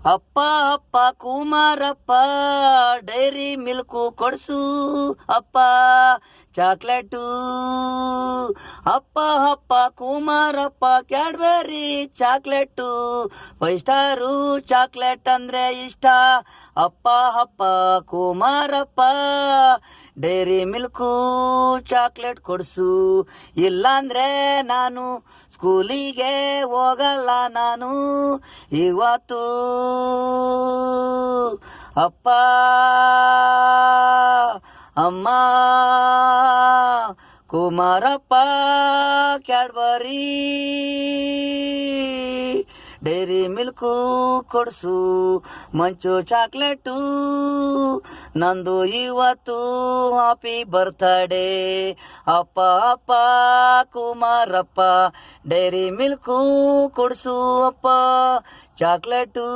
ಅಪ್ಪ ಅಪ್ಪ Kumarappa dairy milk ಕೊಡ್ಸು ಅಪ್ಪ ಚಾಕ್ಲೇಟು. ಅಪ್ಪ ಅಪ್ಪ Kumarappa Cadbury chocolate. 5 star chocolate ಅಂದ್ರೆ ಇಷ್ಟ. ಅಪ್ಪ ಅಪ್ಪ ಕುಮಾರಪ್ಪ ಡೈರಿ ಮಿಲ್ಕು ಚಾಕ್ಲೇಟ್ ಕೊಡ್ಸು. ಇಲ್ಲಾಂದ್ರೆ ನಾನು ಸ್ಕೂಲಿಗೆ ಹೋಗಲ್ಲ ನಾನು ಇವತ್ತು. ಅಪ್ಪ ಅಮ್ಮ ಕುಮಾರಪ್ಪ ಕ್ಯಾಡ್ಬರಿ ಡೈರಿ ಮಿಲ್ಕು ಕೊಡ್ಸು. ಮಂಚು ಚಾಕ್ಲೇಟು ನಂದು ಇವತ್ತು ಹ್ಯಾಪಿ ಬರ್ತ್ಡೇ. ಅಪ್ಪ ಅಪ್ಪ ಕುಮಾರಪ್ಪ ಡೈರಿ ಮಿಲ್ಕು ಕೊಡ್ಸು ಅಪ್ಪ ಚಾಕ್ಲೇಟು.